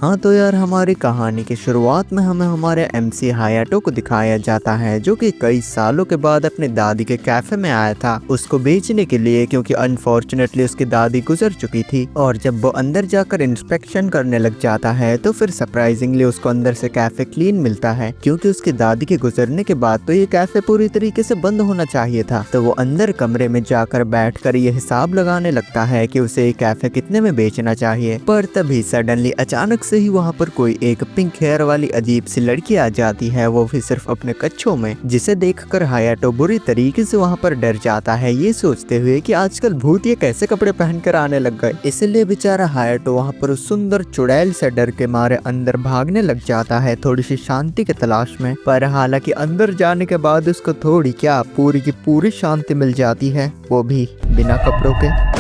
हाँ तो यार, हमारी कहानी की शुरुआत में हमें हमारे एमसी हायाटो को दिखाया जाता है, जो कि कई सालों के बाद अपनी दादी के कैफे में आया था उसको बेचने के लिए, क्योंकि अनफॉर्चुनेटली उसकी दादी गुजर चुकी थी। और जब वो अंदर जाकर इंस्पेक्शन करने लग जाता है तो फिर सरप्राइजिंगली उसको अंदर से कैफे क्लीन मिलता है, क्योंकि उसकी दादी के गुजरने के बाद तो ये कैफे पूरी तरीके से बंद होना चाहिए था। तो वो अंदर कमरे में जाकर बैठकर ये हिसाब लगाने लगता है कि उसे ये कैफे कितने में बेचना चाहिए। पर तभी सडनली अचानक से ही वहाँ पर कोई एक पिंक हेयर वाली अजीब सी लड़की आ जाती है, वो भी सिर्फ अपने कच्छों में, जिसे देखकर हायाटो बुरी तरीके से वहाँ पर डर जाता है, ये सोचते हुए कि आजकल भूत ये कैसे कपड़े पहनकर आने लग गए। इसलिए बेचारा हायाटो वहाँ पर उस सुंदर चुड़ैल से डर के मारे अंदर भागने लग जाता है, थोड़ी सी शांति की तलाश में। पर हालांकि अंदर जाने के बाद उसको थोड़ी क्या पूरी की पूरी शांति मिल जाती है, वो भी बिना कपड़ों के।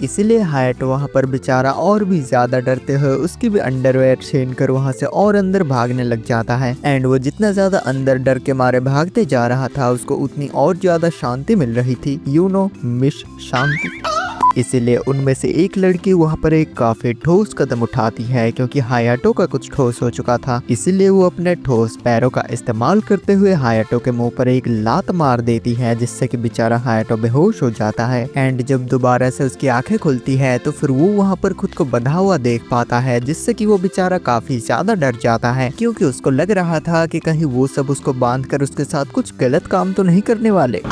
इसीलिए हायाटो वहाँ पर बेचारा और भी ज्यादा डरते हुए उसकी भी अंडरवेयर छीन कर वहाँ से और अंदर भागने लग जाता है। एंड वो जितना ज्यादा अंदर डर के मारे भागते जा रहा था, उसको उतनी और ज्यादा शांति मिल रही थी, मिस शांति। इसीलिए उनमें से एक लड़की वहाँ पर एक काफी ठोस कदम उठाती है, क्योंकि हायाटो का कुछ ठोस हो चुका था। इसीलिए वो अपने ठोस पैरों का इस्तेमाल करते हुए हायाटो के मुंह पर एक लात मार देती है, जिससे कि बेचारा हायाटो बेहोश हो जाता है। एंड जब दोबारा से उसकी आंखें खुलती है तो फिर वो वहाँ पर खुद को बंधा हुआ देख पाता है, जिससे कि वो बेचारा काफी ज्यादा डर जाता है, क्योंकि उसको लग रहा था कि कहीं वो सब उसको बांध कर उसके साथ कुछ गलत काम तो नहीं करने वाले।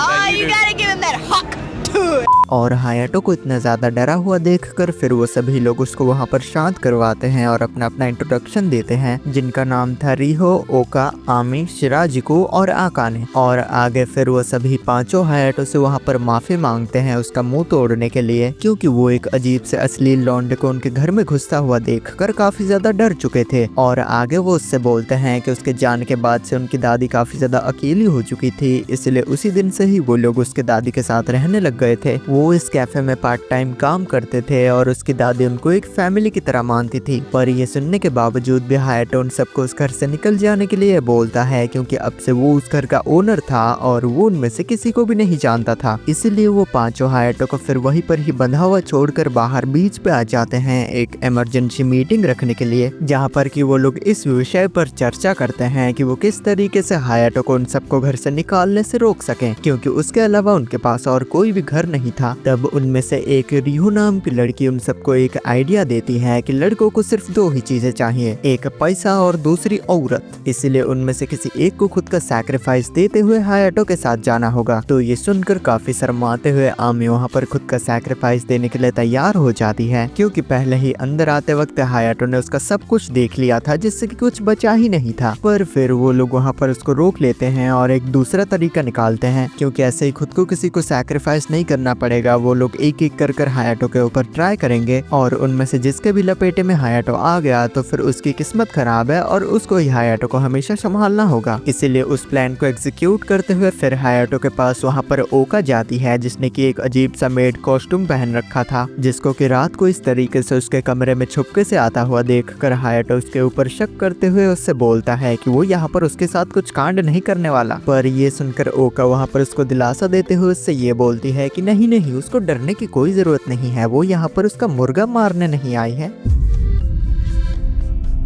और हायाटो को इतना ज्यादा डरा हुआ देखकर फिर वो सभी लोग उसको वहाँ पर शांत करवाते हैं और अपना अपना इंट्रोडक्शन देते हैं, जिनका नाम था रिहो, ओका, आमी, शिराजिको और आकाने। और आगे फिर वो सभी पांचों हायाटो से वहाँ पर माफी मांगते हैं उसका मुंह तोड़ने के लिए, क्योंकि वो एक अजीब से अश्लील लौंडे को उनके घर में घुसता हुआ देखकर काफी ज्यादा डर चुके थे। और आगे वो उससे बोलते हैं कि उसके जाने के बाद से उनकी दादी काफी ज्यादा अकेली हो चुकी थी, इसलिए उसी दिन से ही वो लोग उसके दादी के साथ रहने लग गए थे। वो इस कैफे में पार्ट टाइम काम करते थे और उसकी दादी उनको एक फैमिली की तरह मानती थी। पर ये सुनने के बावजूद भी हायाटो उन सबको उस घर से निकल जाने के लिए बोलता है, क्योंकि अब से वो उस घर का ओनर था और वो उनमें से किसी को भी नहीं जानता था। इसीलिए वो पांचों हायाटो को फिर वहीं पर ही बंधा हुआ छोड़कर बाहर बीच पे आ जाते हैं एक इमरजेंसी मीटिंग रखने के लिए, जहाँ पर कि वो लोग इस विषय पर चर्चा करते हैं कि वो किस तरीके से हायाटो को उन सबको घर से निकालने से रोक सकें, क्योंकि उसके अलावा उनके पास और कोई भी घर नहीं था। तब उनमें से एक रिहु नाम की लड़की उन सबको एक आइडिया देती है कि लड़कों को सिर्फ दो ही चीजें चाहिए, एक पैसा और दूसरी औरत। इसीलिए उनमें से किसी एक को खुद का सैक्रिफाइस देते हुए हायाटो के साथ जाना होगा। तो ये सुनकर काफी शर्माते हुए आमी वहाँ पर खुद का सैक्रिफाइस देने के लिए तैयार हो जाती है, क्योंकि पहले ही अंदर आते वक्त हायाटो ने उसका सब कुछ देख लिया था, जिससे कि कुछ बचा ही नहीं था। पर फिर वो लोग वहाँ पर उसको रोक लेते हैं और एक दूसरा तरीका निकालते हैं, क्योंकि ऐसे ही खुद को किसी को सैक्रिफाइस नहीं करना पड़ेगा। वो लोग एक एक कर हायाटो के ऊपर ट्राई करेंगे और उनमें से जिसके भी लपेटे में हायाटो आ गया तो फिर उसकी किस्मत खराब है और उसको ही हायाटो को हमेशा संभालना होगा। इसीलिए उस प्लान को एग्जीक्यूट करते हुए फिर हायाटो के पास वहाँ पर ओका जाती है, जिसने की एक अजीब सा मेड कॉस्ट्यूम पहन रखा था, जिसको कि रात को इस तरीके से उसके कमरे में छुपके से आता हुआ देखकर हायाटो उसके ऊपर शक करते हुए उससे बोलता है कि वो यहाँ पर उसके साथ कुछ कांड नहीं करने वाला। पर ये सुनकर ओका वहाँ पर उसको दिलासा देते हुए उससे ये बोलती है कि नहीं नहीं, उसको डरने की कोई जरूरत नहीं है, वो यहाँ पर उसका मुर्गा मारने नहीं आई है,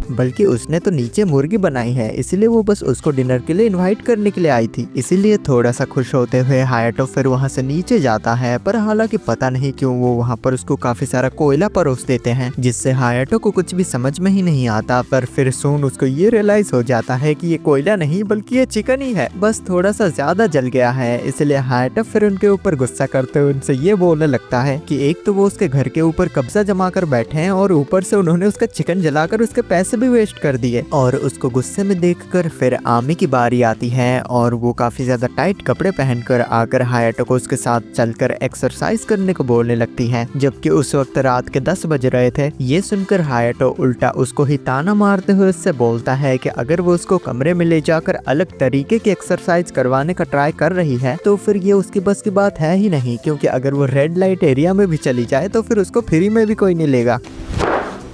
बल्कि उसने तो नीचे मुर्गी बनाई है, इसीलिए वो बस उसको डिनर के लिए इनवाइट करने के लिए आई थी। इसीलिए थोड़ा सा खुश होते हुए हायाटो फिर वहाँ से नीचे जाता है, पर हालांकि पता नहीं क्यों वो वहाँ पर उसको काफी सारा कोयला परोस देते हैं, जिससे हायाटो को कुछ भी समझ में ही नहीं आता। पर फिर सोन उसको ये रियलाइज हो जाता है कि ये कोयला नहीं बल्कि ये चिकन ही है, बस थोड़ा सा ज्यादा जल गया है। इसलिए हायाटो फिर उनके ऊपर गुस्सा करते हुए उनसे ये बोलने लगता है कि एक तो वो उसके घर के ऊपर कब्जा जमा कर बैठे हैं और ऊपर से उन्होंने उसका चिकन जलाकर उसके पैसे भी वेस्ट कर दिए। और उसको गुस्से में देखकर फिर आमी की बारी आती है और वो काफी ज्यादा टाइट कपड़े पहनकर आकर हायाटो को उसके साथ चलकर एक्सरसाइज करने को बोलने लगती है, जबकि उस वक्त रात के 10 बज रहे थे। ये सुनकर हायाटो उल्टा उसको ही ताना मारते हुए उससे बोलता है कि अगर वो उसको कमरे में ले जाकर अलग तरीके की एक्सरसाइज करवाने का ट्राई कर रही है तो फिर ये उसकी बस की बात है ही नहीं, क्योंकि अगर वो रेड लाइट एरिया में भी चली जाए तो फिर उसको फ्री में भी कोई नहीं लेगा।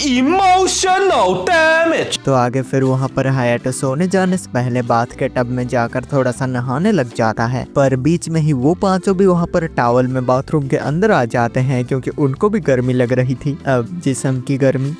Emotional damage. तो आगे फिर वहाँ पर हायाटो सोने जाने से पहले बाथ के टब में जाकर थोड़ा सा नहाने लग जाता है, पर बीच में ही वो पांचों भी वहाँ पर टॉवल में बाथरूम के अंदर आ जाते हैं, क्योंकि उनको भी गर्मी लग रही थी, अब जिस्म की गर्मी।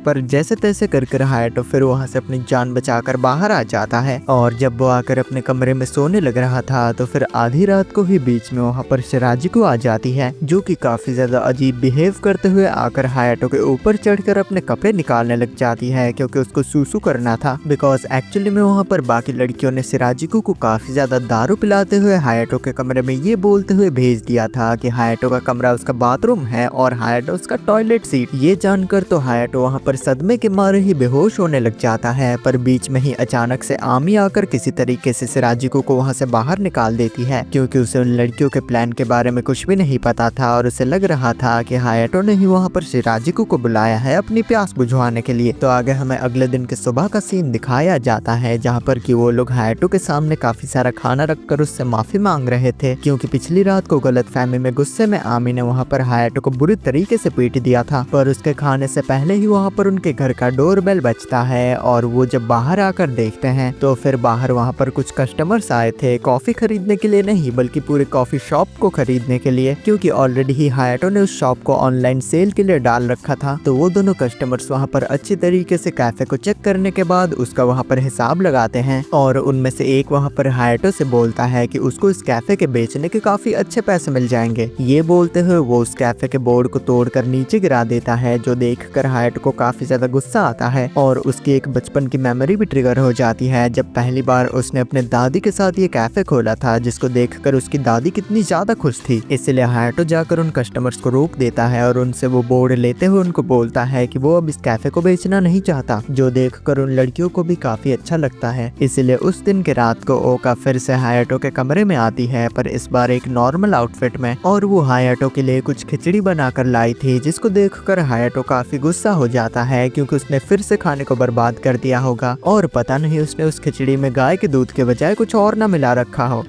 पर जैसे तैसे कर हायाटो फिर वहाँ से अपनी जान बचाकर बाहर आ जाता है। और जब वो आकर अपने कमरे में सोने लग रहा था तो फिर आधी रात को ही बीच में वहाँ पर शिराजिको आ जाती है, जो कि काफी ज्यादा अजीब बिहेव करते हुए आकर हायाटो के ऊपर चढ़कर अपने कपड़े निकालने लग जाती है, क्योंकि उसको सूसू करना था। बिकॉज एक्चुअली में वहाँ पर बाकी लड़कियों ने शिराजिको को काफी ज्यादा दारू पिलाते हुए हायाटो के कमरे में ये बोलते हुए भेज दिया था कि हायाटो का कमरा उसका बाथरूम है और हायाटो उसका टॉयलेट सीट। ये जानकर तो हायाटो वहाँ पर सदमे के मारे ही बेहोश होने लग जाता है, पर बीच में ही अचानक से आमी आकर किसी तरीके से शिराजिको को वहाँ से बाहर निकाल देती है, क्योंकि उसे उन लड़कियों के प्लान के बारे में कुछ भी नहीं पता था और उसे लग रहा था कि हायाटो ने ही वहाँ पर शिराजिको को बुलाया है अपनी प्यास बुझवाने के लिए। तो आगे हमें अगले दिन के सुबह का सीन दिखाया जाता है, जहाँ पर कि वो लोग हायाटो के सामने काफी सारा खाना रखकर उससे माफी मांग रहे थे, क्योंकि पिछली रात को गलतफहमी में गुस्से में आमी ने वहाँ पर हायाटो को बुरी तरीके से पीट दिया था। पर उसके खाने से पहले ही वहाँ पर उनके घर का डोरबेल बजता है और वो जब बाहर आकर देखते हैं तो फिर बाहर वहाँ पर कुछ कस्टमर्स आए थे कॉफी खरीदने के लिए नहीं, बल्कि पूरे कॉफी शॉप को खरीदने के लिए, क्योंकि ऑलरेडी ही हायाटो ने उस शॉप को ऑनलाइन सेल के लिए डाल रखा था। तो वो दोनों कस्टमर्स वहाँ पर अच्छी तरीके से कैफे को चेक करने के बाद उसका वहाँ पर हिसाब लगाते हैं और उनमें से एक वहाँ पर हायाटो से बोलता है कि उसको इस कैफे के बेचने के काफी अच्छे पैसे मिल जाएंगे। ये बोलते हुए वो उस कैफे के बोर्ड को तोड़कर नीचे गिरा देता है, जो देखकर हायाटो को काफी ज्यादा गुस्सा आता है और उसकी एक बचपन की मेमोरी भी ट्रिगर हो जाती है, जब पहली बार उसने अपने दादी के साथ ये कैफे खोला था, जिसको देखकर उसकी दादी कितनी ज्यादा खुश थी। इसलिए हायाटो जाकर उन कस्टमर्स को रोक देता है और उनसे वो बोर्ड लेते हुए उनको बोलता है कि वो अब इस कैफे को बेचना नहीं चाहता, जो देखकर उन लड़कियों को भी काफी अच्छा लगता है। इसलिए उस दिन के रात को ओका फिर से हायाटो के कमरे में आती है, पर इस बार एक नॉर्मल आउटफिट में, और वो हायाटो के लिए कुछ खिचड़ी बनाकर लाई थी, जिसको देखकर हायाटो काफी गुस्सा हो जाता है, क्योंकि उसने फिर से खाने को बर्बाद कर दिया होगा और पता नहीं उसने उस खिचड़ी में गाय के दूध के बजाय कुछ और ना मिला रखा हो,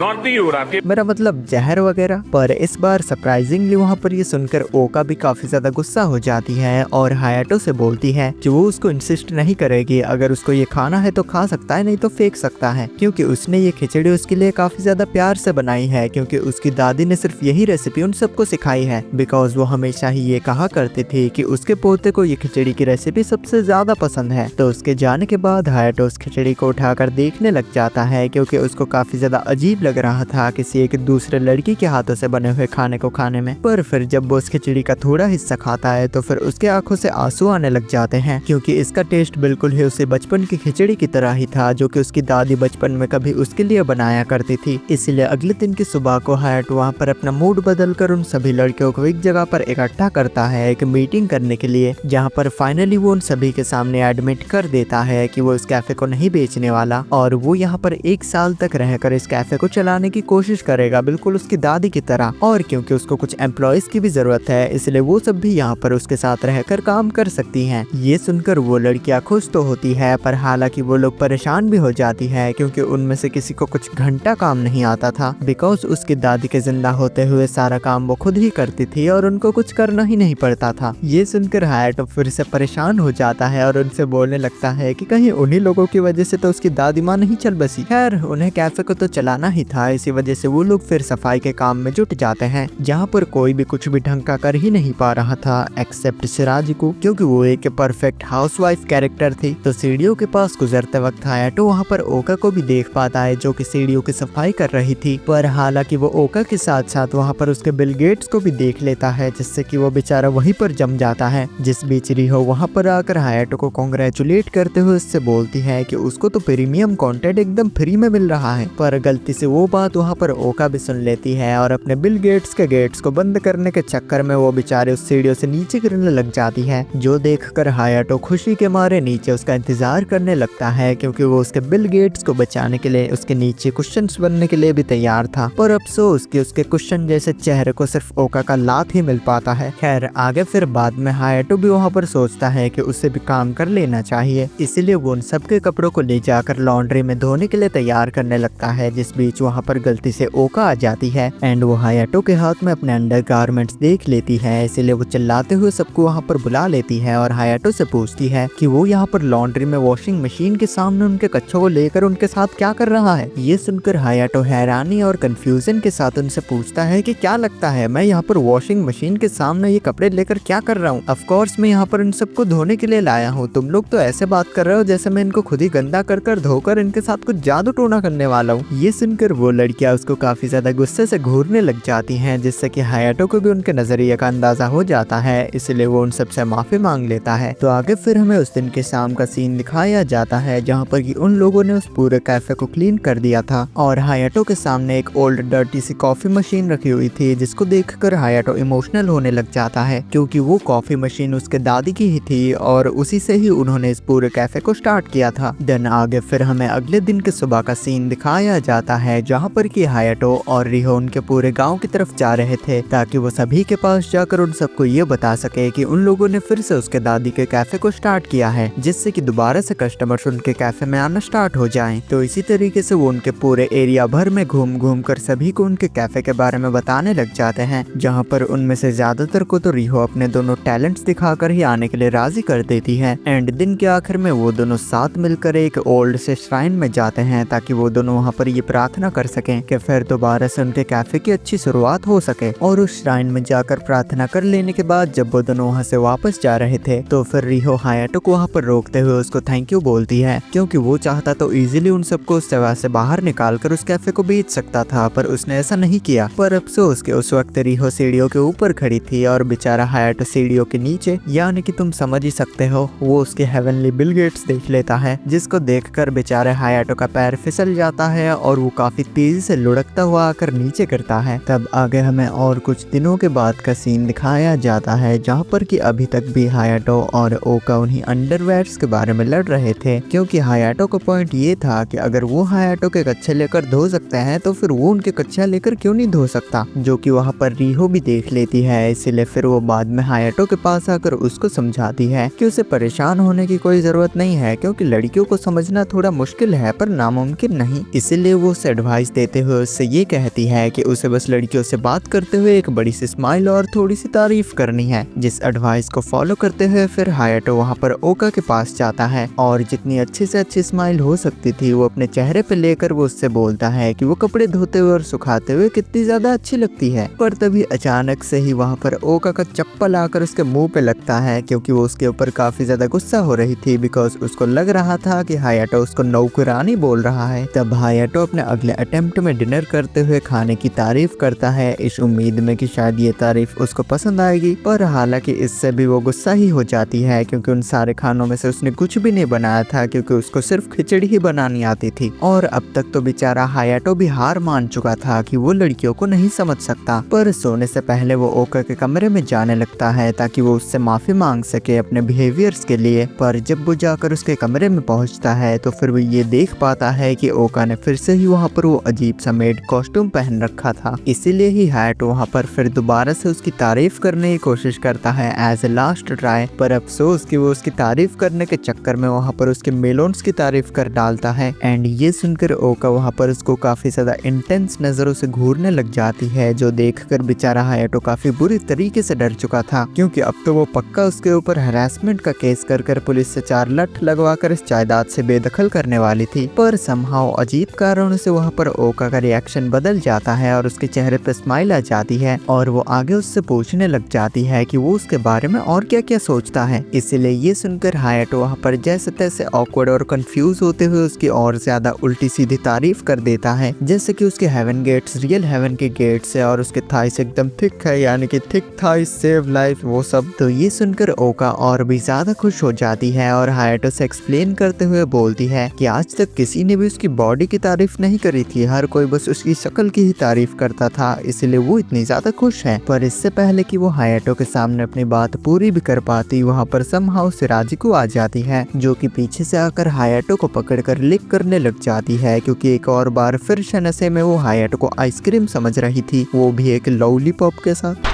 मेरा मतलब जहर वगैरह। पर इस बार सरप्राइजिंगली वहाँ पर ये सुनकर ओका भी काफी ज्यादा गुस्सा हो जाती है और हायाटो से बोलती है कि वो उसको इंसिस्ट नहीं करेगी, अगर उसको ये खाना है तो खा सकता है, नहीं तो फेंक सकता है, क्योंकि उसने ये खिचड़ी उसके लिए काफी ज्यादा प्यार से बनाई है, क्योंकि उसकी दादी ने सिर्फ यही रेसिपी उन सबको सिखाई है। बिकॉज वो हमेशा ही ये कहा करती थी कि उसके पोते को ये खिचड़ी की रेसिपी सबसे ज्यादा पसंद है। तो उसके जाने के बाद हायाटो उस खिचड़ी को उठाकर देखने लग जाता है, क्योंकि उसको काफी ज्यादा अजीब लग रहा था किसी एक दूसरे लड़की के हाथों से बने हुए खाने को खाने में। पर फिर जब वो उस खिचड़ी का थोड़ा हिस्सा खाता है तो फिर उसके आंखों से आंसू आने लग जाते हैं, क्योंकि इसका टेस्ट बिल्कुल ही उसे बचपन की खिचड़ी की तरह ही था, जो कि उसकी दादी बचपन में कभी उसके लिए बनाया करती थी। इसलिए अगले दिन की सुबह को हायाटो वहाँ पर अपना मूड बदलकर उन सभी लड़कियों को एक जगह पर इकट्ठा करता है एक मीटिंग करने के लिए, जहाँ पर फाइनली वो उन सभी के सामने एडमिट कर देता है कि वो इस कैफे को नहीं बेचने वाला और वो यहाँ पर 1 साल तक रहकर इस कैफे को चलाने की कोशिश करेगा, बिल्कुल उसकी दादी की तरह। और क्योंकि उसको कुछ एम्प्लॉयज की भी जरूरत है, इसलिए वो सब भी यहाँ पर उसके साथ रहकर काम कर सकती हैं। ये सुनकर वो लड़कियां खुश तो होती है, पर हालांकि वो लोग परेशान भी हो जाती है, क्योंकि उनमें से किसी को कुछ घंटा काम नहीं आता था, बिकॉज उसकी दादी के जिंदा होते हुए सारा काम वो खुद ही करती थी और उनको कुछ करना ही नहीं पड़ता था। ये सुनकर हायाटो फिर से परेशान हो जाता है और उनसे बोलने लगता है कि कहीं उन्हीं लोगों की वजह से तो उसकी दादी माँ नहीं चल बसी। खैर उन्हें कैफे को तो चलाना ही था, इसी वजह से वो लोग फिर सफाई के काम में जुट जाते हैं, जहाँ पर कोई भी कुछ भी ढंग का कर ही नहीं पा रहा था एक्सेप्ट शिराजिको, क्योंकि वो एक परफेक्ट हाउसवाइफ कैरेक्टर थी। तो सीढ़ियों के पास गुजरते वक्त हायाटो वहाँ पर ओका को भी देख पाता है, जो कि सीढ़ियों की सफाई कर रही थी। पर हालांकि वो ओका के साथ साथ वहाँ पर उसके बिल गेट्स को भी देख लेता है, जिससे कि वो बेचारा वहीं पर जम जाता है। जिस बीच रिहो वहाँ पर आकर हायाटो को कांग्रेचुलेट करते हुए उससे बोलती है कि उसको तो प्रीमियम कंटेंट एकदम फ्री में मिल रहा है। पर गलती से वो बात वहाँ पर ओका भी सुन लेती है और अपने बिल गेट्स के गेट्स को बंद करने के चक्कर में वो बेचारे उस सीढ़ियों से नीचे गिरने लग जाती है, जो देखकर हायाटो खुशी के मारे नीचे उसका इंतजार करने लगता है, क्योंकि वो उसके बिल गेट्स को बचाने के लिए उसके नीचे कुशन्स बनने के लिए भी तैयार था। पर अफसोस कि उसके कुशन जैसे चेहरे को सिर्फ ओका का लात ही मिल पाता है। खैर आगे फिर बाद में हायाटो भी वहाँ पर सोचता है कि उसे भी काम कर लेना चाहिए, इसीलिए वो उन सबके कपड़ों को ले जाकर लॉन्ड्री में धोने के लिए तैयार करने लगता है। जिस बीच वहाँ पर गलती से ओका आ जाती है एंड वो हायाटो के हाथ में अपने अंडरगारमेंट्स देख लेती है, इसीलिए वो चिल्लाते हुए सबको वहाँ पर बुला लेती है और हायाटो से पूछती है कि वो यहाँ पर लॉन्ड्री में वॉशिंग मशीन के सामने उनके कच्छों को लेकर उनके साथ क्या कर रहा है। ये सुनकर हायाटो हैरानी और कंफ्यूजन के साथ उनसे पूछता है कि क्या लगता है मैं यहाँ पर वॉशिंग मशीन के सामने ये कपड़े लेकर क्या कर रहा हूँ। ऑफ कोर्स मैं यहाँ पर उन सबको इनको धोने के लिए लाया हूँ। तुम लोग तो ऐसे बात कर रहे हो जैसे मैं इनको खुद ही गंदा कर धोकर इनके साथ कुछ जादू टोना करने वाला हूँ। ये सुनकर वो लड़कियां उसको काफी ज्यादा गुस्से से घूरने लग जाती हैं, जिससे कि हायाटो को भी उनके नजरिए का अंदाजा हो जाता है, इसलिए वो उन सबसे माफी मांग लेता है। तो आगे फिर हमें उस दिन के शाम का सीन दिखाया जाता है जहाँ पर कि उन लोगों ने उस पूरे कैफे को क्लीन कर दिया था और हायाटो के सामने एक ओल्ड डर्टी सी कॉफी मशीन रखी हुई थी, जिसको देखकर हायाटो इमोशनल होने लग जाता है क्योंकि वो कॉफी मशीन उसके दादी की ही थी और उसी से ही उन्होंने इस पूरे कैफे को स्टार्ट किया था। देन आगे फिर हमें अगले दिन के सुबह का सीन दिखाया जाता है जहाँ पर कि हायाटो और रिहो उनके पूरे गांव की तरफ जा रहे थे ताकि वो सभी के पास जाकर उन सबको ये बता सके कि उन लोगों ने फिर से उसके दादी के कैफे को स्टार्ट किया है, जिससे कि दोबारा से कस्टमर्स उनके कैफे में आना स्टार्ट हो जाएं। तो इसी तरीके से वो उनके पूरे एरिया भर में घूम घूम कर सभी को उनके कैफे के बारे में बताने लग जाते हैं, जहाँ पर उनमें से ज्यादातर को तो रिहो अपने दोनों टैलेंट्स दिखाकर ही आने के लिए राजी कर देती है। एंड दिन के आखिर में वो दोनों साथ मिलकर एक ओल्ड से श्राइन में जाते हैं ताकि वो दोनों वहाँ पर ये प्रार्थना कर सकें कि फिर दोबारा से उनके कैफे की अच्छी शुरुआत हो सके। और उस श्राइन में जाकर प्रार्थना कर लेने के बाद जब वो दोनों वहाँ से वापस जा रहे थे तो फिर रिहो हायाटो को वहाँ पर रोकते हुए उसको थैंक यू बोलती है, क्योंकि वो चाहता तो इजीली उन सबको उस जगह से बाहर निकाल कर उस कैफे को बेच सकता था, पर उसने ऐसा नहीं किया। पर अफसोस के उस वक्त रिहो सीढ़ियों के ऊपर खड़ी थी और बेचारा हायाटो सीढ़ियों के नीचे, यानी कि तुम समझ ही सकते हो, वो उसके हेवनली बिल गेट्स देख लेता है, जिसको देखकर बेचारे हायाटो का पैर फिसल जाता है और वो काफी तेजी से लुढ़कता हुआ आकर नीचे गिरता है। तब आगे हमें और कुछ दिनों के बाद का सीन दिखाया जाता है जहाँ पर कि अभी तक भी हायाटो और ओका उन्हीं अंडरवेयर्स के बारे में लड़ रहे थे, क्योंकि हायाटो का पॉइंट ये था कि अगर वो हायाटो के कच्छे लेकर धो सकते हैं तो फिर वो उनके कच्छा लेकर क्यों नहीं धो सकता, जो कि वहाँ पर रिहो भी देख लेती है। इसीलिए फिर वो बाद में हायाटो के पास आकर उसको समझाती है कि उसे परेशान होने की कोई जरूरत नहीं है, क्योंकि लड़कियों को समझना थोड़ा मुश्किल है पर नामुमकिन नहीं। इसीलिए वो उसे एडवाइस देते हुए उससे ये कहती है कि उसे बस लड़कियों से बात करते हुए एक बड़ी सी स्माइल और थोड़ी सी तारीफ करनी है। जिस एडवाइस को फॉलो करते हुए फिर हायाटो वहाँ पर ओका के पास जाता है और जितनी अच्छी से अच्छी स्माइल हो सकती थी वो अपने चेहरे पे लेकर वो उससे बोलता है कि वो कपड़े धोते हुए और सुखाते हुए कितनी ज्यादा अच्छी लगती है। पर तभी अचानक से ही वहाँ पर ओका का चप्पल आकर उसके मुंह पे लगता है, क्योंकि वो उसके ऊपर काफी ज्यादा गुस्सा हो रही थी बिकॉज उसको लग रहा था कि हायाटो उसको नौकरानी बोल रहा है। तब हायाटो अपने अगले अटेम्प्ट में डिनर करते हुए खाने की तारीफ करता है, इस उम्मीद में कि शायद ये तारीफ उसको पसंद आएगी, पर हालांकि इससे भी वो गुस्सा ही हो जाती है क्योंकि उन सारे खानों में से उसने कुछ भी नहीं बनाया था, क्योंकि उसको सिर्फ खिचड़ी ही बनानी आती थी। और अब तक तो बेचारा हायाटो भी हार मान चुका था कि वो लड़कियों को नहीं समझ सकता। पर सोने से पहले वो ओका के कमरे में जाने लगता है ताकि वो उससे माफी मांग सके अपने बिहेवियर्स के लिए। पर जब वो जाकर उसके कमरे में पहुंचता है तो फिर वो ये देख पाता है कि ओका ने फिर से ही वहाँ पर वो अजीब सा मेड कॉस्ट्यूम पहन रखा था। इसीलिए ही हायाटो वहाँ पर फिर दोबारा से उसकी तारीफ करने की कोशिश करता है एज ए लास्ट ट्राई, पर अफसोस कि वो उसकी तारीफ करने के चक्कर में वहाँ पर उसके मेलोन्स की तारीफ कर डालता है। एंड ये सुनकर ओका वहाँ पर उसको काफी ज्यादा इंटेंस नजरों से घूरने लग जाती है, जो देखकर बेचारा हायाटो काफी बुरी तरीके से डर चुका था, क्योंकि अब तो वो पक्का उसके ऊपर हरासमेंट का केस कर पुलिस से 4 लठ लगवाकर इस जायदाद से बेदखल करने वाली थी। पर समहाउ अजीब कारणों से वहाँ पर ओका का रिएक्शन बदल जाता है और उसके चेहरे पर स्माइल आ जाती है और वो आगे उससे पूछने लग जाती है कि वो उसके बारे में और क्या क्या सोचता है। इसीलिए ये सुनकर हायाटो वहाँ पर जैसे तैसे ऑकवर्ड और कंफ्यूज होते हुए उसकी और ज्यादा उल्टी सीधी तारीफ कर देता है, जैसे कि उसके हेवन गेट्स रियल हेवन के गेट्स है और उसके थाइस एकदम थिक है, यानी कि थिक थाइस सेव लाइफ, वो सब। तो ये सुनकर ओका और भी ज्यादा खुश हो जाती है और हायाटो से एक्सप्लेन करते हुए बोलती है कि आज तक किसी ने भी उसकी बॉडी की तारीफ नहीं करी थी, हर कोई बस उसकी शक्ल की ही तारीफ करता था, इसलिए वो इतनी ज्यादा खुश है। पर इससे पहले कि वो हायाटो के सामने अपनी बात पूरी भी कर पाती, वहाँ पर समहाउ सिराजिको आ जाती है, जो कि पीछे से आकर हायाटो को पकड़कर लिक करने लग जाती है, क्योंकि एक और बार फिर से नशे में वो हायाटो को आइसक्रीम समझ रही थी, वो भी एक लॉलीपॉप के साथ।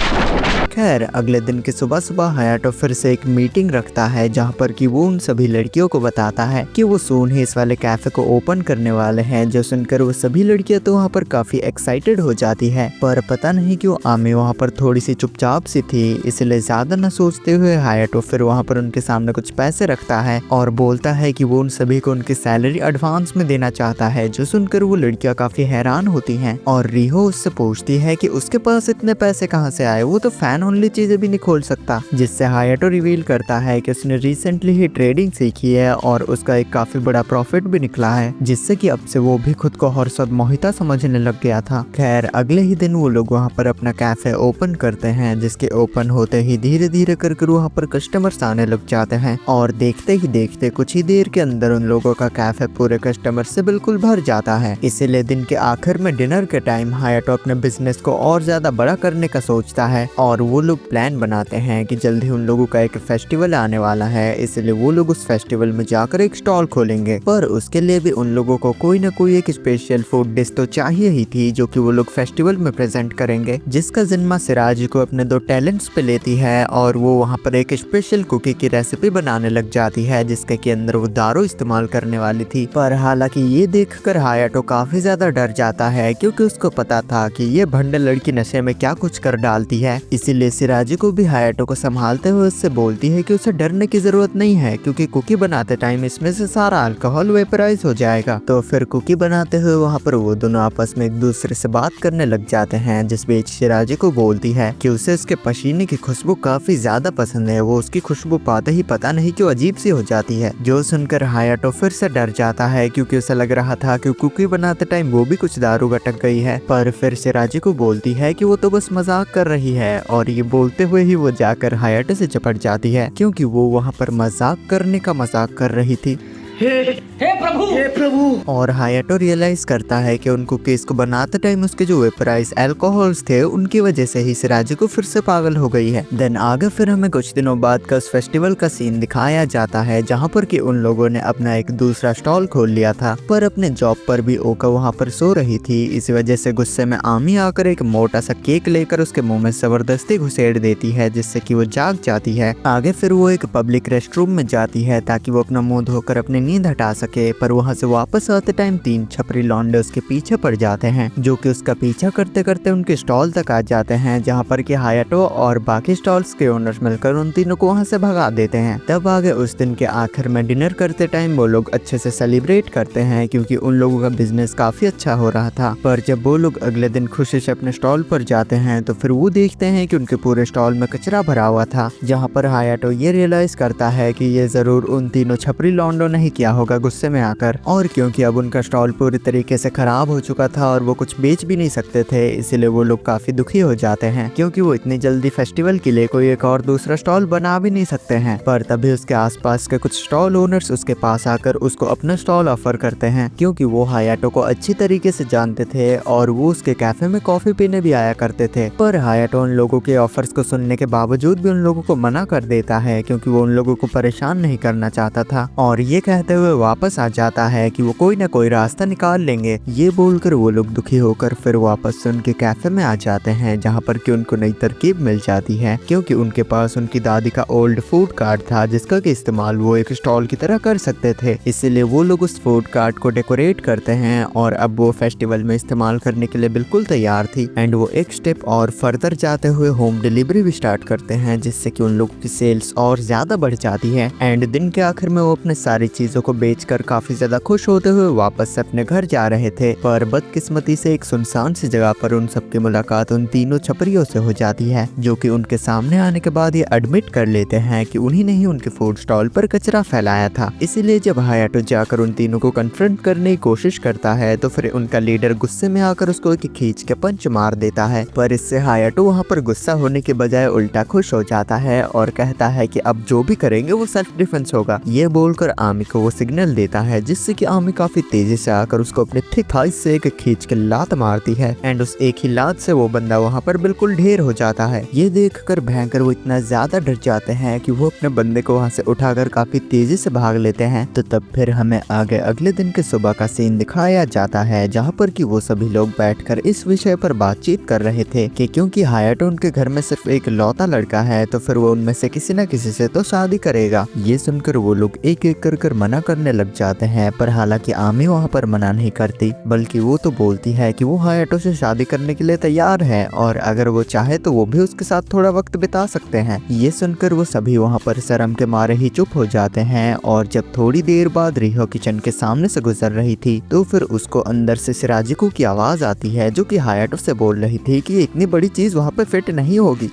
खैर अगले दिन की सुबह सुबह हायाटो फिर से एक मीटिंग रखता है जहाँ पर कि वो उन सभी लड़कियों को बताता है कि वो सून ही इस वाले कैफे को ओपन करने वाले हैं, जो सुनकर वो सभी लड़कियां तो वहाँ पर काफी एक्साइटेड हो जाती है। पर पता नहीं क्यों आमी वहाँ पर थोड़ी सी चुपचाप सी थी, इसलिए ज्यादा न सोचते हुए हायाटो फिर वहाँ पर उनके सामने कुछ पैसे रखता है और बोलता है कि वो उन सभी को उनकी सैलरी एडवांस में देना चाहता है, जो सुनकर वो लड़कियां काफी हैरान होती हैं और रिहो उससे पूछती है कि उसके पास इतने पैसे कहाँ से आए, वो तो फैन ओनली चीजें भी नहीं खोल सकता, जिससे हायाटो रिवील करता है कि उसने रिसेंटली ही ट्रेडिंग सीखी है और उसका एक काफी बड़ा प्रॉफिट भी निकला है, जिससे कि अब से वो भी खुद को हर्षद मोहिता समझने लग गया था। खैर अगले ही दिन वो लोग वहाँ पर अपना कैफे ओपन करते हैं, जिसके ओपन होते ही धीरे धीरे कर वहाँ पर कस्टमर्स आने लग जाते हैं और देखते ही देखते कुछ ही देर के अंदर उन लोगों का कैफे पूरे कस्टमर से बिल्कुल भर जाता है। इसीलिए दिन के आखिर में डिनर के टाइम हायाटो अपने बिजनेस को और ज्यादा बड़ा करने का सोचता है और वो लोग प्लान बनाते हैं कि जल्द ही उन लोगों का एक फेस्टिवल आने वाला है, इसलिए वो लोग उस फेस्टिवल में जाकर एक स्टॉल खोलेंगे। पर उसके लिए भी उन लोगों को कोई ना कोई एक स्पेशल फूड डिश तो चाहिए ही थी, जो कि वो लोग फेस्टिवल में प्रेजेंट करेंगे, जिसका जिम्मा सिराज को अपने 2 टैलेंट्स पे लेती है और वो वहाँ पर एक स्पेशल कुकी की रेसिपी बनाने लग जाती है, जिसके के अंदर वो दारू इस्तेमाल करने वाली थी। पर हालांकि ये देखकर हायाटो काफी ज्यादा डर जाता है, क्योंकि उसको पता था कि ये भंडे लड़की नशे में क्या कुछ कर डालती है। इसीलिए सिराजी को भी हायाटो को संभालते हुए उससे बोलती है कि उसे डरने की जरूरत नहीं है, क्योंकि कुकी बनाते टाइम इसमें से सारा अल्कोहल वेपराइज हो जाएगा। तो फिर कुकी बनाते हुए वहाँ पर वो दोनों आपस में एक दूसरे से बात करने लग जाते हैं, जिस बीच सिराजी को बोलती है कि उसे उसके पसीने की खुशबू काफी ज्यादा पसंद है। वो उसकी खुशबू पाते ही पता नहीं क्यों अजीब सी हो जाती है, जो सुनकर हायाटो फिर से डर जाता है, क्योंकि उसे लग रहा था कि कुकी बनाते टाइम वो भी कुछ दारू गटक गई है। पर फिर सिराजी को बोलती है कि वो तो बस मजाक कर रही है, और ये बोलते हुए ही वो जाकर हायाटो से चपट जाती है, क्योंकि वो वहाँ पर मजाक करने का मजाक कर रही थी। हे प्रभु। और हायाटो रियलाइज करता है कि उनको केस को बनाते टाइम उसके जो वेपराइज अल्कोहल्स थे उनकी वजह से ही सिराजी को फिर से पागल हो गई है। देन आगे फिर हमें कुछ दिनों बाद का उस फेस्टिवल का सीन दिखाया जाता है, जहाँ पर कि उन लोगों ने अपना एक दूसरा स्टॉल खोल लिया था, पर अपने जॉब पर भी ओका वहाँ पर सो रही थी। इस वजह से गुस्से में आमी आकर एक मोटा सा केक लेकर उसके मुंह में जबरदस्ती घुसेड़ देती है, जिससे कि वो जाग जाती है। आगे फिर वो एक पब्लिक रेस्टरूम में जाती है ताकि वो अपना मुंह धोकर अपनी नींद हटा सके, पर वहाँ से वापस आते टाइम 3 छपरी लौंडे उसके पीछे पड़ जाते हैं, जो कि उसका पीछा करते करते उनके स्टॉल तक आ जाते हैं, जहाँ पर कि हायाटो और बाकी स्टॉल्स के ओनर्स मिलकर उन तीनों को वहाँ से भगा देते हैं। तब आगे उस दिन के आखिर में डिनर करते टाइम वो लोग अच्छे से सेलिब्रेट करते हैं, क्योंकि उन लोगों का बिजनेस काफी अच्छा हो रहा था। पर जब वो लोग अगले दिन खुशी से अपने स्टॉल पर जाते हैं तो फिर वो देखते हैं कि उनके पूरे स्टॉल में कचरा भरा हुआ था, जहाँ पर हायाटो ये रियलाइज करता है कि ये जरूर उन तीनों छपरी लौंडों ने ही किया होगा गुस्से में आकर। और क्योंकि अब उनका स्टॉल पूरी तरीके से खराब हो चुका था और वो कुछ बेच भी नहीं सकते थे, इसलिए वो लोग काफी दुखी हो जाते हैं, क्योंकि वो इतनी जल्दी फेस्टिवल के लिए कोई एक और दूसरा स्टॉल बना भी नहीं सकते हैं। पर तभी उसके आसपास के कुछ स्टॉल ओनर्स उसके पास आकर उसको अपना स्टॉल ऑफर करते हैं, क्योंकि वो हायाटो को अच्छी तरीके से जानते थे और वो उसके कैफे में कॉफी पीने भी आया करते थे। पर हायाटो उन लोगों के ऑफर्स को सुनने के बावजूद भी उन लोगों को मना कर देता है, क्योंकि वो उन लोगों को परेशान नहीं करना चाहता था, और ये कहते हुए वापस आ जाता है कि वो कोई ना कोई रास्ता निकाल लेंगे। ये बोलकर वो लोग दुखी होकर फिर वापस से उनके कैफे में आ जाते हैं, जहाँ पर कि उनको नई तरकीब मिल जाती है, क्योंकि उनके पास उनकी दादी का ओल्ड फूड कार्ड था, जिसका कि इस्तेमाल वो एक स्टॉल की तरह कर सकते थे। इसीलिए वो लोग उस फूड कार्ड को डेकोरेट करते हैं और अब वो फेस्टिवल में इस्तेमाल करने के लिए बिल्कुल तैयार थी। एंड वो एक स्टेप और फर्दर जाते हुए होम डिलीवरी भी स्टार्ट करते हैं, जिससे कि उन लोगों की सेल्स और ज्यादा बढ़ जाती है। एंड दिन के आखिर में वो अपने सारी चीजों को बेचकर काफी ज्यादा खुश होते हुए वापस से अपने घर जा रहे थे। पर बदकिस्मती से एक सुनसान सी जगह पर उन सबकी मुलाकात उन तीनों छपरियों से हो जाती है, जो कि उनके सामने आने के बाद ये एडमिट कर लेते हैं कि उन्हीं ने ही उनके फूड स्टॉल पर कचरा फैलाया था। इसीलिए जब हायाटो जाकर उन तीनों को कन्फ्रंट करने की कोशिश करता है तो फिर उनका लीडर गुस्से में आकर उसको एक खींच के पंच मार देता है। पर इससे हायाटो वहाँ पर गुस्सा होने के बजाय उल्टा खुश हो जाता है और कहता है कि अब जो भी करेंगे वो सेल्फ डिफेंस होगा। ये बोलकर आमी को वो सिग्नल देता है, जिससे कि आमी काफी तेजी से आकर उसको अपने थिक थाई से एक खींच के लात मारती है। एंड उस एक ही लात से वो बंदा वहाँ पर बिल्कुल ढेर हो जाता है। ये देखकर भयंकर वो इतना ज्यादा डर जाते हैं कि वो अपने बंदे को वहाँ से उठाकर काफी तेजी से भाग लेते हैं। तो तब फिर हमें आगे अगले दिन के सुबह का सीन दिखाया जाता है, जहाँ पर कि वो सभी लोग बैठकर इस विषय पर बातचीत कर रहे थे कि क्योंकि हायाटो उनके घर में सिर्फ एक लौता लड़का है, तो फिर वो उनमें से किसी न किसी से तो शादी करेगा। ये सुनकर वो लोग एक एक कर मना करने लग जाते हैं, पर हालांकि आमी वहाँ पर मना नहीं करती, बल्कि वो तो बोलती है कि वो हायाटो से शादी करने के लिए तैयार है और अगर वो चाहे तो वो भी उसके साथ थोड़ा वक्त बिता सकते हैं। ये सुनकर वो सभी वहाँ पर शर्म के मारे ही चुप हो जाते हैं। और जब थोड़ी देर बाद रिहो किचन के सामने से गुजर रही थी तो फिर उसको अंदर से सिराजिको की आवाज आती है, जो कि हायाटो से बोल रही थी कि इतनी बड़ी चीज वहाँ पे फिट नहीं होगी।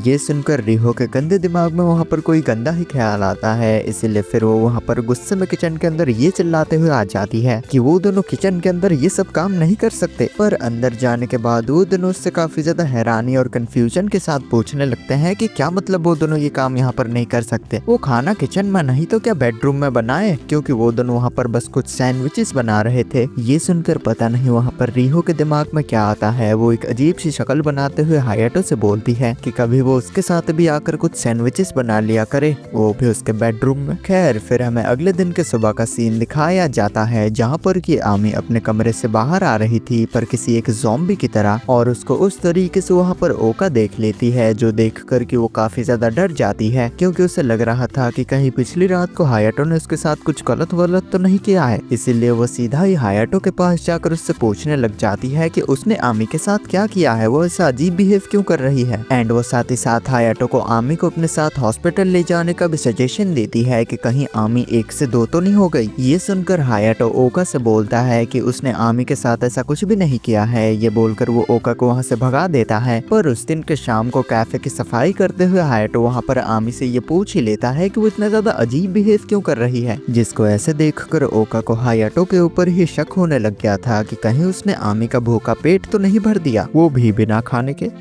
ये सुनकर रिहो के गंदे दिमाग में वहाँ पर कोई गंदा ही ख्याल आता है, इसीलिए फिर वो वहाँ पर गुस्से में किचन के अंदर ये चिल्लाते हुए आ जाती है कि वो दोनों किचन के अंदर ये सब काम नहीं कर सकते। पर अंदर जाने के बाद वो दोनों उससे काफी ज्यादा हैरानी और कंफ्यूजन के साथ पूछने लगते हैं कि क्या मतलब वो दोनों ये काम यहाँ पर नहीं कर सकते, वो खाना किचन में नहीं तो क्या बेडरूम में बनाए, क्योंकि वो दोनों वहाँ पर बस कुछ सैंडविचेस बना रहे थे। ये सुनकर पता नहीं वहाँ पर रिहो के दिमाग में क्या आता है, वो एक अजीब सी शक्ल बनाते हुए हायाटो से बोलती है कि कभी वो उसके साथ भी आकर कुछ सैंडविचेस बना लिया करे, वो भी उसके बेडरूम में। खैर फिर हमें अगले दिन के सुबह का सीन दिखाया जाता है जहाँ पर कि आमी अपने कमरे से बाहर आ रही थी पर किसी एक ज़ॉम्बी की तरह, और उसको उस तरीके से वहाँ पर ओका देख लेती है, जो देख कर कि वो काफी ज्यादा डर जाती है, क्योंकि उसे लग रहा था कि कहीं पिछली रात को हायाटो ने उसके साथ कुछ गलत वलत तो नहीं किया है। इसीलिए वो सीधा ही हायाटो के पास जाकर उससे पूछने लग जाती है कि उसने आमी के साथ क्या किया है, वो ऐसा अजीब बिहेव क्यों कर रही है। एंड वो साथ ही साथ हायाटो को आमी को अपने साथ हॉस्पिटल ले जाने का भी सजेशन देती है कि कहीं आमी 1 से 2 तो नहीं हो गई। ये सुनकर हायाटो ओका से बोलता है कि उसने आमी के साथ ऐसा कुछ भी नहीं किया है। ये बोलकर वो ओका को वहाँ से भगा देता है। पर उस दिन के शाम को कैफे की सफाई करते हुए हायाटो वहाँ पर आमी से ये पूछ ही लेता है कि वो इतना ज्यादा अजीब बिहेव क्यों कर रही है, जिसको ऐसे देखकर ओका को हायाटो के ऊपर ही शक होने लग गया था कि कहीं उसने आमी का भूखा पेट तो नहीं भर दिया, वो भी बिना खाने के।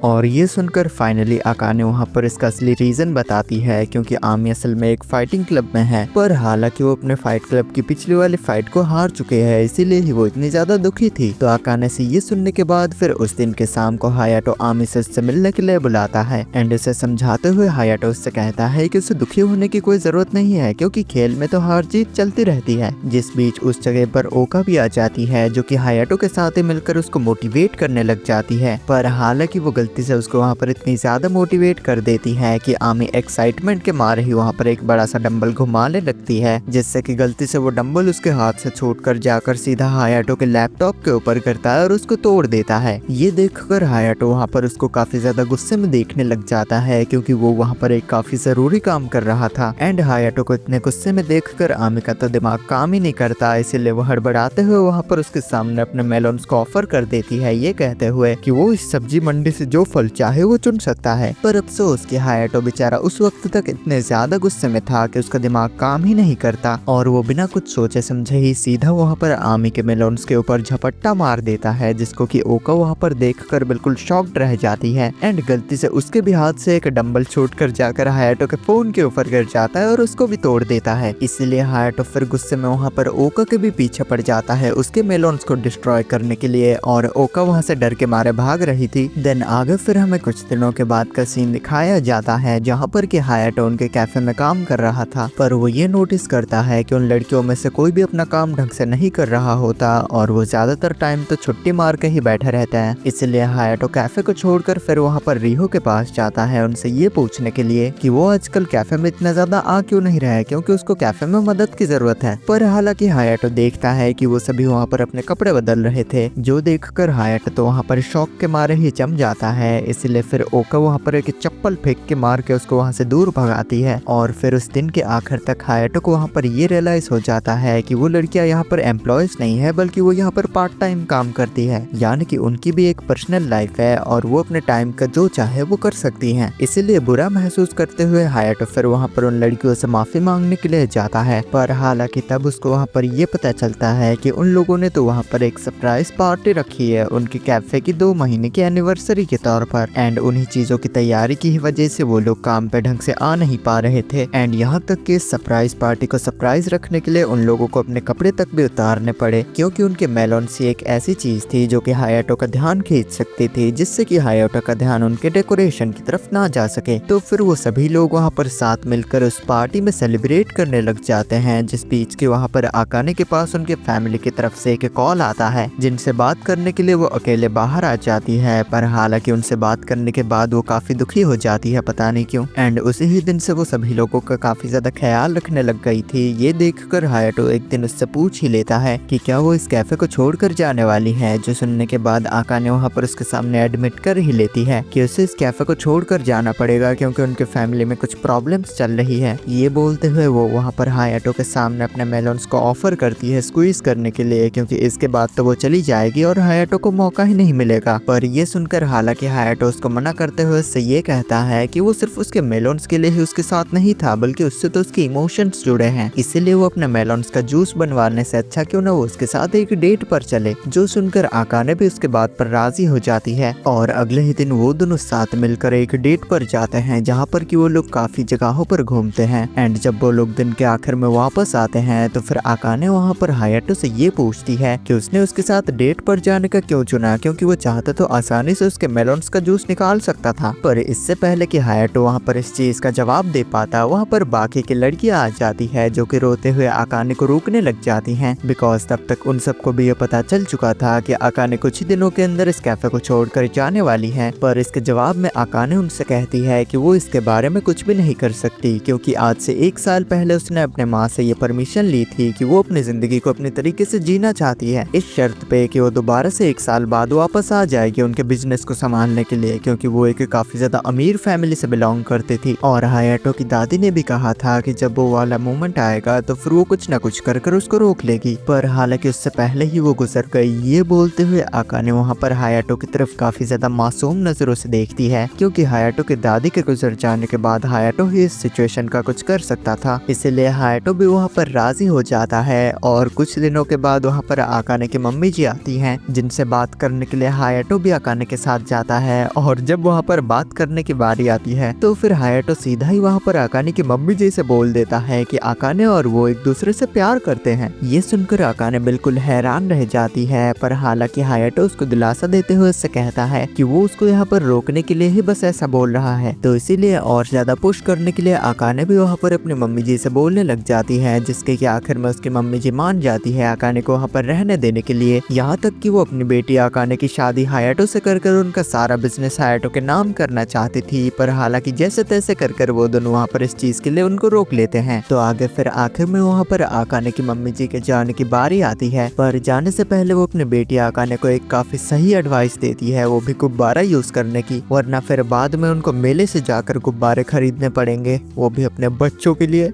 और ये सुनकर फाइनली आकाने वहाँ पर इसका असली रीजन बताती है, क्योंकि आमी असल में एक फाइटिंग क्लब में है, पर हालांकि वो अपने फाइट क्लब की पिछली वाली फाइट को हार चुके हैं, इसीलिए ही वो इतनी ज्यादा दुखी थी। तो आकाने से ये सुनने के बाद फिर उस दिन के शाम को हायाटो आमी से उससे मिलने के लिए बुलाता है। एंड उसे समझाते हुए हायाटो उससे कहता है कि उसे दुखी होने की कोई जरूरत नहीं है, क्योंकि खेल में तो हार जीत चलती रहती है। जिस बीच उस जगह पर ओका भी आ जाती है, जो कि हायाटो के साथ ही मिलकर उसको मोटिवेट करने लग जाती है। पर हालांकि वो गलती से उसको वहाँ पर इतनी ज्यादा मोटिवेट कर देती है कि आमी एक्साइटमेंट के मारे ही वहाँ पर एक बड़ा सा डंबल घुमाने लगती है, जिससे कि गलती से वो डंबल उसके हाथ से छूटकर जाकर सीधा हायाटो के लैपटॉप के ऊपर करता है और उसको तोड़ देता है। ये देखकर हायाटो वहाँ पर उसको काफी ज्यादा गुस्से में देखने लग जाता है, क्योंकि वो वहाँ पर एक काफी जरूरी काम कर रहा था। एंड हायाटो को इतने गुस्से में देखकर आमी का तो दिमाग काम ही नहीं करता, इसीलिए वो हड़बड़ाते हुए वहाँ पर उसके सामने अपने मेलोन्स को ऑफर कर देती है, ये कहते हुए कि वो इस सब्जी मंडी से जो फल चाहे वो चुन सकता है। पर अफसोस कि हायाटो बेचारा उस वक्त तक इतने ज्यादा गुस्से में था कि उसका दिमाग काम ही नहीं करता, और वो बिना कुछ सोचे समझे ही सीधा वहाँ पर आमी के मेलोन्स के ऊपर झपट्टा मार देता है, जिसको कि ओका वहाँ पर देखकर बिल्कुल शॉक्ड रह जाती है। एंड गलती से उसके भी हाथ से एक डंबल छूटकर जाकर हायाटो के फोन के ऊपर गिर जाता है और उसको भी तोड़ देता है। इसलिए हायाटो फिर गुस्से में वहाँ पर ओका के भी पीछे पड़ जाता है उसके मेलोन्स को डिस्ट्रॉय करने के लिए, और ओका वहाँ से डर के मारे भाग रही थी। देन आगे फिर हमें कुछ दिनों के बाद का सीन दिखाया जाता है, जहाँ पर कि हायाटो उनके कैफे में काम कर रहा था, पर वो ये नोटिस करता है कि उन लड़कियों में से कोई भी अपना काम ढंग से नहीं कर रहा होता, और वो ज्यादातर टाइम तो छुट्टी मार के ही बैठे रहते हैं। इसलिए हायाटो कैफे को छोड़कर फिर वहाँ पर रिहो के पास जाता है उनसे ये पूछने के लिए कि वो आजकल कैफे में इतना ज्यादा आ क्यों नहीं रहा है, क्योंकि उसको कैफे में मदद की जरूरत है। पर हालांकि हायाटो देखता है कि वो सभी वहाँ पर अपने कपड़े बदल रहे थे, जो देखकर हायाटो तो वहाँ पर शौक के मारे ही जम जाता है। इसलिए फिर ओका वहाँ पर एक चप्पल फेंक के मार के उसको वहाँ से दूर भगाती है, और फिर उस दिन के आखिर तक हायाटो को वहाँ पर ये रियलाइज हो जाता है कि वो लड़कियाँ यहाँ पर एम्प्लॉयज नहीं है, बल्कि वो यहाँ पर पार्ट टाइम काम करती है, यानी कि उनकी भी एक पर्सनल लाइफ है और वो अपने टाइम का जो चाहे वो कर सकती हैं। इसीलिए बुरा महसूस करते हुए हायाटो फिर वहाँ पर उन लड़कियों से माफी मांगने के लिए जाता है। पर हालांकि तब उसको वहाँ पर ये पता चलता है कि उन लोगों ने तो वहाँ पर एक सरप्राइज पार्टी रखी है उनके कैफे की 2 महीने की एनिवर्सरी के तौर पर, एंड उन्हीं चीजों की तैयारी की वजह से वो लोग काम पे ढंग से आ नहीं पा रहे थे। एंड यहाँ तक कि सरप्राइज पार्टी को सरप्राइज रखने के लिए उन लोगों को अपने कपड़े तक भी उतारने पड़े, क्योंकि उनके मेलोन से एक ऐसी चीज थी जो कि हायाटो का ध्यान खींच सकती थी, जिससे कि हायाटो का ध्यान उनके डेकोरेशन की तरफ ना जा सके। तो फिर वो सभी लोग वहाँ पर साथ मिलकर उस पार्टी में सेलिब्रेट करने लग जाते हैं, जिस बीच के वहाँ पर आकाने के पास उनके फैमिली की तरफ से एक कॉल आता है, जिनसे बात करने के लिए वो अकेले बाहर आ जाती है। पर हालांकि उनसे बात करने के बाद वो काफी दुखी हो जाती है, पता नहीं क्यों। एंड उसी ही दिन से वो सभी लोगों का काफी ज्यादा ख्याल रखने लग गई थी। ये देखकर हायाटो एक दिन उससे पूछ ही लेता है कि क्या वो इस कैफे को छोड़कर जाने वाली है, जो सुनने के बाद आकाने वहाँ पर उसके सामने एडमिट कर ही लेती है कि उसे इस कैफे को छोड़कर जाना पड़ेगा, क्योंकि उनके फैमिली में कुछ प्रॉब्लम्स चल रही है। ये बोलते हुए वो वहाँ पर हायाटो के सामने अपने मेलोन्स को ऑफर करती है स्क्वीज करने के लिए, क्योंकि इसके बाद तो वो चली जाएगी और हायाटो को मौका ही नहीं मिलेगा। पर ये सुनकर हालांकि हालांकि हायाटो उसको मना करते हुए उससे ये कहता है कि वो सिर्फ उसके मेलोन्स के लिए ही उसके साथ नहीं था, बल्कि उससे तो उसके इमोशंस जुड़े हैं, इसीलिए वो अपने मेलोन्स का जूस बनवाने से अच्छा क्यों ना वो उसके साथ एक डेट पर चले। जो सुनकर आकाने भी उसके बात पर राजी हो जाती है और अगले ही दिन वो दोनों साथ मिलकर एक डेट पर जाते हैं, जहाँ पर कि वो लोग काफी जगहों पर घूमते हैं। एंड जब वो लोग दिन के आखिर में वापस आते हैं तो फिर आकाने वहाँ पर हायाटो से ये पूछती है कि उसने उसके साथ डेट पर जाने का क्यों चुना, क्योंकि वो चाहता तो आसानी से उसके मेलोन्स का जूस निकाल सकता था। पर इससे पहले कि हायाटो वहाँ पर इस चीज का जवाब दे पाता, वहाँ पर बाकी की लड़कियां आ जाती है जो कि रोते हुए आकाने को रोकने लग जाती हैं, बिकॉज तब तक उन सबको भी ये पता चल चुका था कि आकाने कुछ ही दिनों के अंदर इस कैफे को छोड़कर जाने वाली है। पर इसके जवाब में आकाने उनसे कहती है कि वो इसके बारे में कुछ भी नहीं कर सकती, क्योंकि आज से 1 साल पहले उसने अपने माँ से ये परमिशन ली थी कि वो अपनी जिंदगी को अपने तरीके से जीना चाहती है, इस शर्त पे कि वो दोबारा से 1 साल बाद वापस आ जाएगी उनके बिजनेस को संभालने के लिए, क्योंकि वो एक काफी ज्यादा अमीर फैमिली से बिलोंग करती थी। और हायाटो की दादी ने भी कहा था कि जब वो वाला मोमेंट आएगा तो फिर वो कुछ न कुछ कर उसको रोक लेगी, पर हालांकि उससे पहले ही वो गुजर गई। ये बोलते हुए आकाने वहाँ पर हायाटो की तरफ काफी ज्यादा मासूम नजरों से देखती है, क्योंकि हायाटो की दादी के गुजर जाने के बाद हायाटो ही इस सिचुएशन का कुछ कर सकता था, इसीलिए हायाटो भी वहाँ पर राजी हो जाता है। और कुछ दिनों के बाद वहाँ पर आकाने की मम्मी जी आती हैं, जिनसे बात करने के लिए हायाटो भी आकाने के साथ जाता है। और जब वहाँ पर बात करने की बारी आती है तो फिर हायाटो सीधा ही वहाँ पर आकाने की मम्मी जी से बोल देता है कि आकाने और वो एक दूसरे से प्यार करते हैं। ये सुनकर आकाने बिल्कुल हैरान रह जाती है, पर हालांकि हायाटो उसको दिलासा देते हुए उससे कहता है कि वो उसको यहाँ पर रोकने के लिए ही बस ऐसा बोल रहा है, तो इसीलिए और ज्यादा पुश करने के लिए आकाने भी वहाँ पर अपनी मम्मी जी से बोलने लग जाती है, जिसके कि आखिर में उसकी मम्मी जी मान जाती है आकाने को वहाँ पर रहने देने के लिए। यहाँ तक कि वो अपनी बेटी आकाने की शादी हायाटो से कर उनका सारा बिजनेस हायाटो के नाम करना चाहती थी, पर हालांकि जैसे तैसे कर वो दोनों वहाँ पर इस चीज के लिए उनको रोक लेते हैं। तो आगे फिर आखिर में वहाँ पर आकाने की मम्मी जी के जाने की बारी आती है, पर जाने से पहले वो अपनी बेटी आकाने को एक काफी सही एडवाइस देती है, वो भी गुब्बारा यूज करने की, वरना फिर बाद में उनको मेले से जाकर गुब्बारे खरीदने पड़ेंगे, वो भी अपने बच्चों के लिए।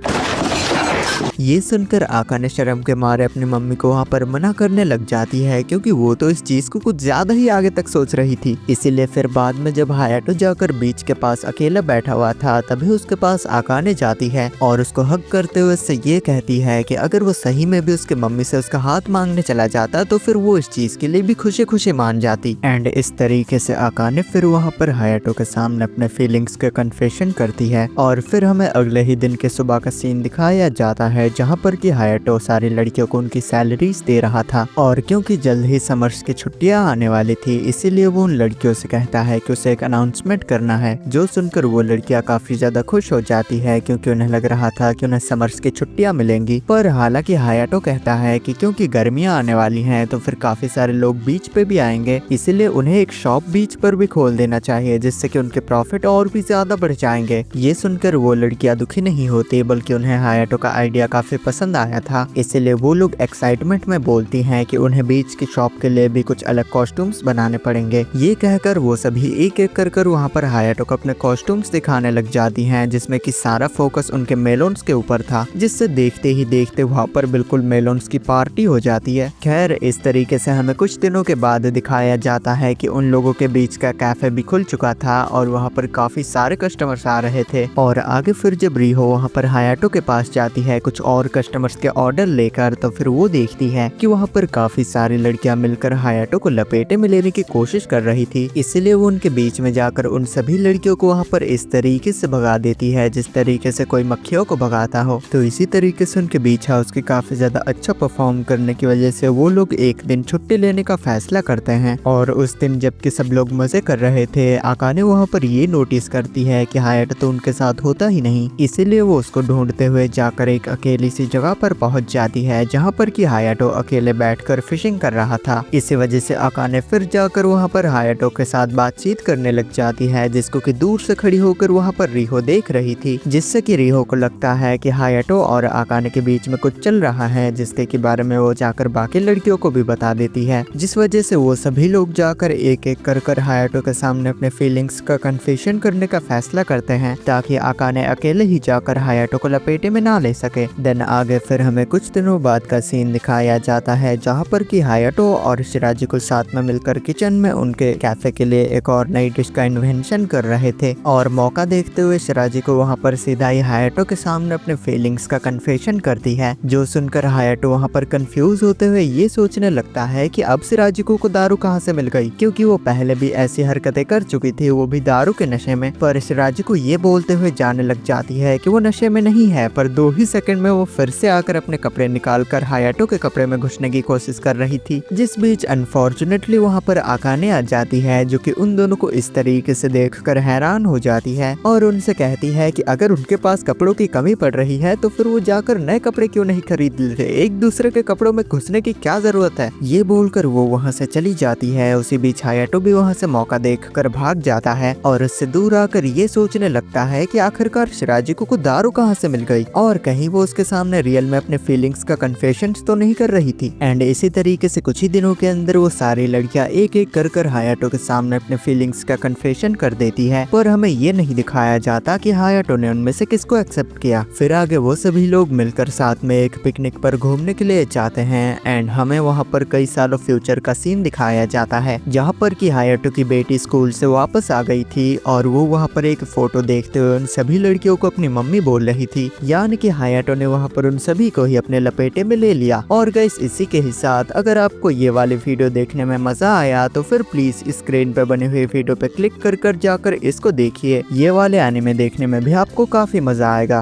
ये सुनकर आकाने शर्म के मारे अपनी मम्मी को वहाँ पर मना करने लग जाती है, क्योंकि वो तो इस चीज को कुछ ज्यादा ही आगे तक सोच रही थी। इसीलिए फिर बाद में जब हायाटो जाकर बीच के पास अकेला बैठा हुआ था, तभी उसके पास आकाने जाती है और उसको हक करते हुए उससे ये कहती है कि अगर वो सही में भी उसके मम्मी से उसका हाथ मांगने चला जाता तो फिर वो इस चीज के लिए भी खुशी खुशी मान जाती। एंड इस तरीके से आकाने फिर वहाँ पर हायाटो के सामने अपने फीलिंग्स के कन्फेशन करती है। और फिर हमें अगले ही दिन के सुबह का सीन दिखाया जाता है, जहाँ पर कि हायाटो सारी लड़कियों को उनकी सैलरीज दे रहा था, और क्योंकि जल्द ही समर्स की छुट्टियां आने वाली थी, इसीलिए वो उन लड़कियों से कहता है कि उसे एक अनाउंसमेंट करना है। जो सुनकर वो लड़कियां काफी ज्यादा खुश हो जाती है, क्योंकि उन्हें लग रहा था कि उन्हें समर्स की छुट्टियां मिलेंगी। पर हालांकि हायाटो कहता है कि क्योंकि गर्मियां आने वाली हैं तो फिर काफी सारे लोग बीच पे भी आएंगे, इसीलिए उन्हें एक शॉप बीच पर भी खोल देना चाहिए, जिससे कि उनके प्रॉफिट और भी ज्यादा बढ़ जाएंगे। ये सुनकर वो लड़कियां दुखी नहीं होती, बल्कि उन्हें हायाटो का आइडिया काफी पसंद आया था, इसीलिए वो लोग एक्साइटमेंट में बोलती हैं कि उन्हें बीच की शॉप के लिए भी कुछ अलग कॉस्ट्यूम्स बनाने पड़ेंगे। ये कहकर वो सभी एक एक कर वहाँ पर हायाटो को अपने कॉस्ट्यूम्स दिखाने लग जाती हैं, जिसमें कि सारा फोकस उनके मेलोन्स के ऊपर था, जिससे देखते ही देखते वहाँ पर बिल्कुल मेलोन्स की पार्टी हो जाती है। खैर, इस तरीके से हमें कुछ दिनों के बाद दिखाया जाता है कि उन लोगों के बीच का कैफे भी खुल चुका था और वहाँ पर काफी सारे कस्टमर्स आ रहे थे। और आगे फिर जब रिहो वहाँ पर हायाटो के पास जाती है कुछ और कस्टमर्स के ऑर्डर लेकर, तो फिर वो देखती है कि वहाँ पर काफी सारी लड़कियां मिलकर हायाटो को लपेटे में लेने की कोशिश कर रही थी, इसलिए वो उनके बीच में जाकर उन सभी लड़कियों को वहाँ पर इस तरीके से भगा देती है जिस तरीके से कोई मक्खियों को भगाता हो। तो इसी तरीके से उनके बीच हाउस की काफी ज्यादा अच्छा परफॉर्म करने की वजह से वो लोग एक दिन छुट्टी लेने का फैसला करते हैं। और उस दिन जबकि सब लोग मजे कर रहे थे, आकाने वहाँ पर ये नोटिस करती है कि हायाटो तो उनके साथ होता ही नहीं, इसीलिए वो उसको ढूंढते हुए जाकर एक अकेली सी जगह पर पहुंच जाती है, जहां पर कि हायाटो अकेले बैठकर फिशिंग कर रहा था। इसी वजह से आकाने फिर जाकर वहां पर हायाटो के साथ बातचीत करने लग जाती है, जिसको कि दूर से खड़ी होकर वहां पर रिहो देख रही थी, जिससे कि रिहो को लगता है कि हायाटो और आकाने के बीच में कुछ चल रहा है, जिसके के बारे में वो जाकर बाकी लड़कियों को भी बता देती है, जिस वजह से वो सभी लोग जाकर एक एक कर हायाटो के सामने अपने फीलिंग्स का कन्फेशन करने का फैसला करते हैं, ताकि आकाने अकेले ही जाकर हायाटो को लपेटे में ना ले सके। सके। देन आगे फिर हमें कुछ दिनों बाद का सीन दिखाया जाता है जहाँ पर कि हायाटो और शिराजी को साथ में मिलकर किचन में उनके कैफे के लिए एक और नई डिश का इन्वेंशन कर रहे थे और मौका देखते हुए शिराजी को वहाँ पर सीधा ही हायाटो के सामने अपने फीलिंग्स का कन्फेशन करती है, जो सुनकर हायाटो वहाँ पर कंफ्यूज होते हुए ये सोचने लगता है कि अब शिराजी को दारू कहाँ से मिल गई, क्योंकि वो पहले भी ऐसी हरकतें कर चुकी थी, वो भी दारू के नशे में। पर शिराजी को ये बोलते हुए जाने लग जाती है कि वो नशे में नहीं है, पर 2 ही सेकंड में वो फिर से आकर अपने कपड़े निकाल कर हायाटो के कपड़े में घुसने की कोशिश कर रही थी। जिस बीच अनफॉर्चुनेटली वहाँ पर आकाने आ जाती है, जो कि उन दोनों को इस तरीके से देखकर हैरान हो जाती है और उनसे कहती है कि अगर उनके पास कपड़ों की कमी पड़ रही है तो फिर वो जाकर नए कपड़े क्यों नहीं खरीद लेते, एक दूसरे के कपड़ों में घुसने की क्या जरूरत है। ये बोलकर वो वहाँ से चली जाती है। उसी बीच हायाटो भी वहाँ से मौका देखकर भाग जाता है और उससे दूर आकर ये सोचने लगता है कि आखिरकार शिराजी को दारू कहाँ से मिल गई और कहीं वो उसके सामने रियल में अपने फीलिंग्स का कन्फेशन तो नहीं कर रही थी। एंड इसी तरीके से कुछ ही दिनों के अंदर वो सारी लड़कियां एक एक कर हायाटो के सामने अपने फीलिंग्स का कन्फेशन कर देती है, पर हमें ये नहीं दिखाया जाता कि हायाटो ने उनमें से किसको एक्सेप्ट किया। फिर आगे वो सभी लोग मिलकर साथ में एक पिकनिक पर घूमने के लिए जाते हैं एंड हमें वहाँ पर कई सालों फ्यूचर का सीन दिखाया जाता है, जहाँ पर कि हायाटो की बेटी स्कूल से वापस आ गई थी और वो वहाँ पर एक फोटो देखते हुए उन सभी लड़कियों को अपनी मम्मी बोल रही थी, यानी कि हायाटो ने वहाँ पर उन सभी को ही अपने लपेटे में ले लिया। और गाइस इसी के ही साथ अगर आपको ये वाली वीडियो देखने में मजा आया तो फिर प्लीज स्क्रीन पे बने हुए वीडियो पे क्लिक कर जाकर इसको देखिए, ये वाले एनीमे देखने में भी आपको काफी मजा आएगा।